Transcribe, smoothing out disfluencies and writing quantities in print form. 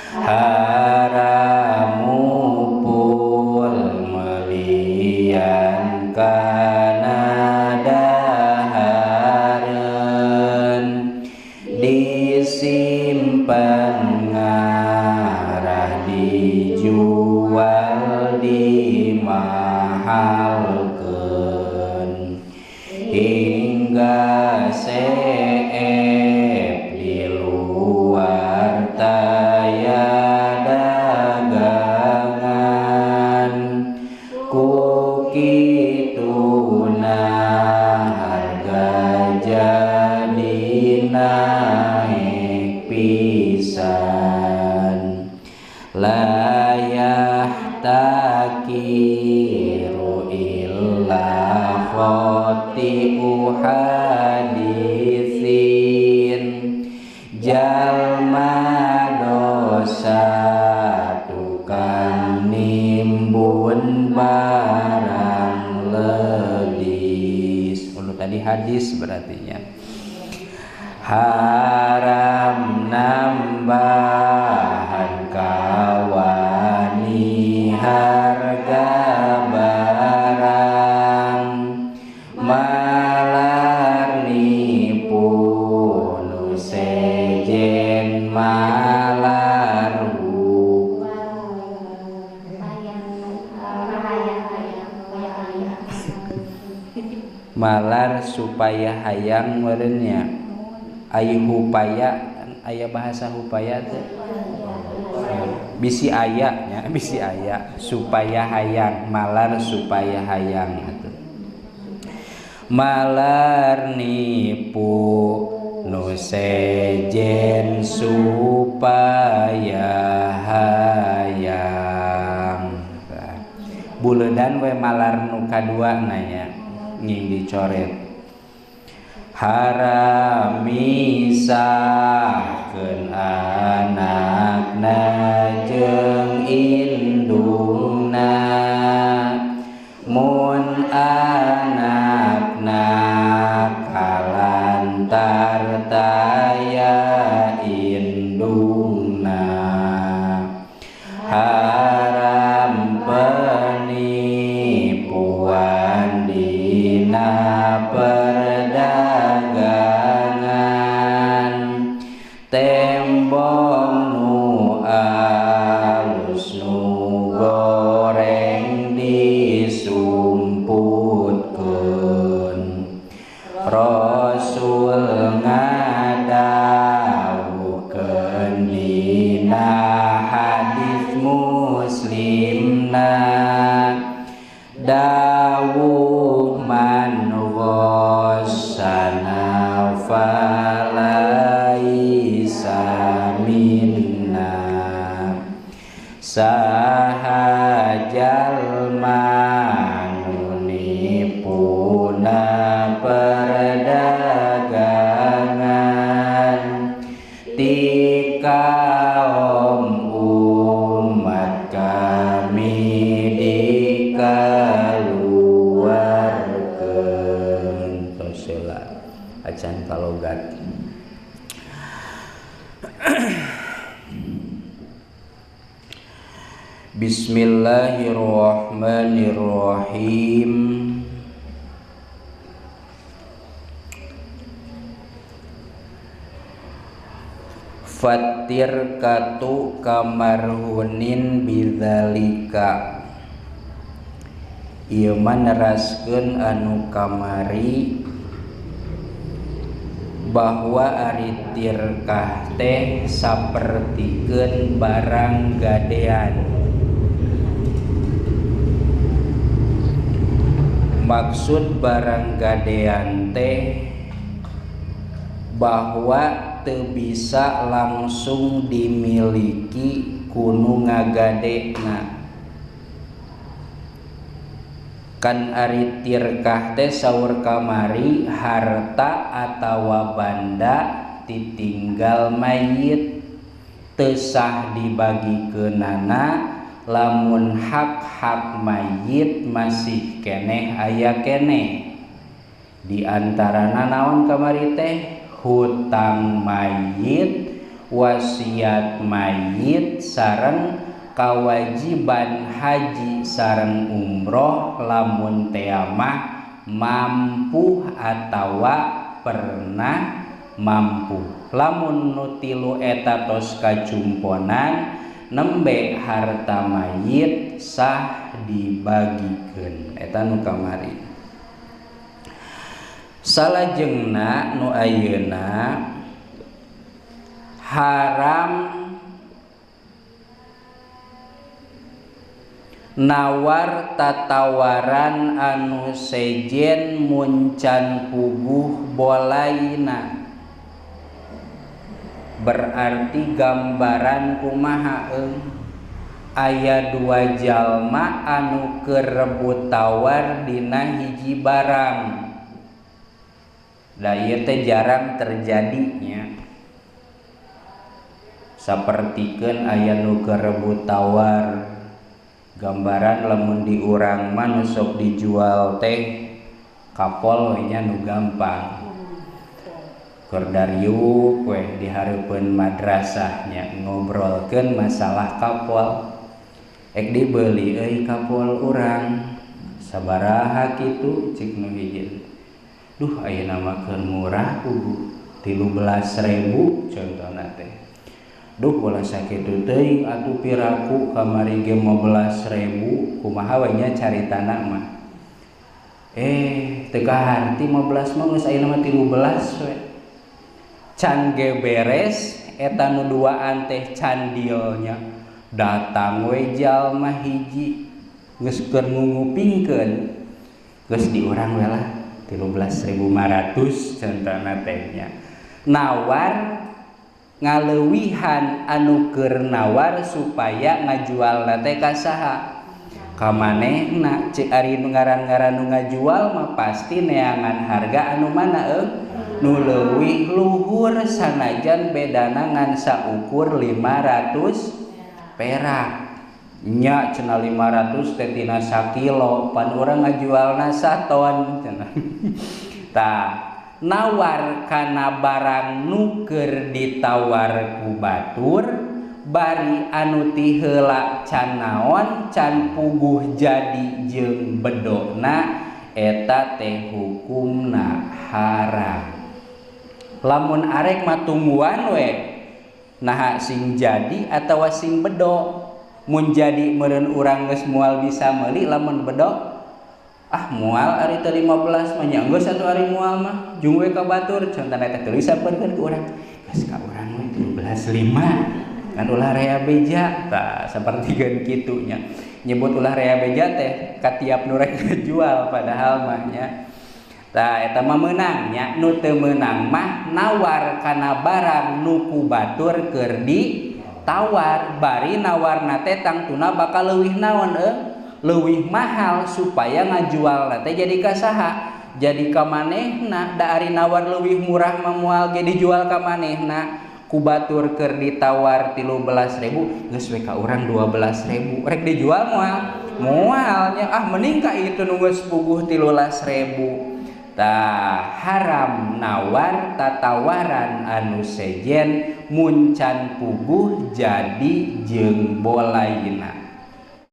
haramupul melian kana dahareun disimpan ngarah dijual dimahalkeun hingga seep di luar taya dagangan kukituna harga jadi naik pisan layah takiru illa khoti'u hadisin jalma dosa tukang nimbun barang ledis. Tadi hadis berartinya haram nambahan kawani harga barang malar nipu nu sejen malar malar supaya hayang merenya aya hupaya aya bahasa hupaya teh bisi aya bisi aya supaya hayang malar supaya hayang atuh malar nipu nu sejen supaya hayang buledan we malar nu kadua nanya nging dicoret haram misahkeun anakna jeung indungna mun anakna kalantar taya indungna haram penipuan dina perdagangan tembong nu alus nu goreng disumputkeun Rasul ngadawuhkeun dina hadis Muslimna dawuh man ghassana falaisa minna saha jalma nu nipuna perdagangan ti kaum umat kami dikaluarkeun tosela acan kalogat Bismillahirrahmanirrahim. Fatir katu kamarhunin bidzalika ieu neraskeun anu kamari bahwa ari tirkah teh sapertikeun barang gadean. Maksud barang gadean teh bahwa teu bisa langsung dimiliki kunu ngagadena. Kan ari tirkah teh saur kamari harta atawa banda ditinggal mayit teu sah dibagikeunana lamun hak-hak mayit masih keneh aya keneh. Di antarana naon kamari teh hutang mayit, wasiat mayit sareng kawajiban haji sareng umroh lamun teamah mampu atawa pernah mampu. Lamun nutilu eta tos kacumponan nembe harta mayit sah dibagikeun. Eta nu kamari. Salajengna nu ayeuna haram nawar tatawaran anu sejen muncan puguh bolaina. Berarti gambaran kumaha aya dua jalma anu kerebut tawar dina hiji barang. Da ieu teh jarang terjadinya. Sapertikeun aya nu kerebut tawar, gambaran lamun di urang mah nu sok dijual teh kapol we nya nu gampang. Kordariuk we di hareupeun madrasahnya ngobrolkeun masalah kapol. Ek dibeli euy kapol urang. Sabaraha kitu cik nu hiji. Duh ayeuna mah keur murah puguh 13.000 contohna teh. Duh ulah sakitu teuing atuh piraku kamari ge 15.000 kumaha we nya caritana mah. Teu kaharti 15 mah geus ayeuna mah 13 we. Can ge beres eta nu duaan teh can dielnya datang we jalma hiji geus keur ngungupingkeun geus di urang we lah 13.500 contohna teh nya. Nawar ngaleuwihan anu keur nawar supaya ngajualna teh ka saha? Ka manehna. Cek ari nu ngaran-ngaran nu ngajual mah pasti neangan harga anu mana nu leuwih luhur sanajan bedana ngan saukur 500 perak. Nya cenah 500 teh tina sakilo pan urang ngajualna saton cenah. Tah nawar kana barang nu keur ditawar ku batur bari anu ti heula can naon can puguh jadi jeung bedona eta teh hukumna haram. Lamun arek mah tungguan we naha sing jadi atawa sing bedo. Mun jadi meureun urang geus moal bisa meuli, lamun bedo moal ari teh 15 mah nya geus atuh ari moal mah jung we ka batur contona teh tuluy saperkeun ku urang geus ka urang we 13.5 kan ulah rea beja. Tah sapertikeun kitu nya nyebut ulah rea beja teh ka tiap nu rek jual padahal mah nya. Tah eta mah meunang nya. Nu teu meunang mah nawar kana barang nu ku batur keur ditawar bari nawarna teh tangtuna bakal leuwih naon leuwih mahal supaya ngajualna teh jadi ka saha? Jadi ka manehna. Da ari nawar leuwih murah mah moal ge dijual ka manehna. Ku batur keur ditawar 13.000 geus we ka urang 12.000 rek dijual moalnya mending ka itu nu geus puguh 13.000. Tah haram nawar tatawaran anu sejen muncan puguh jadi jeung bolaina.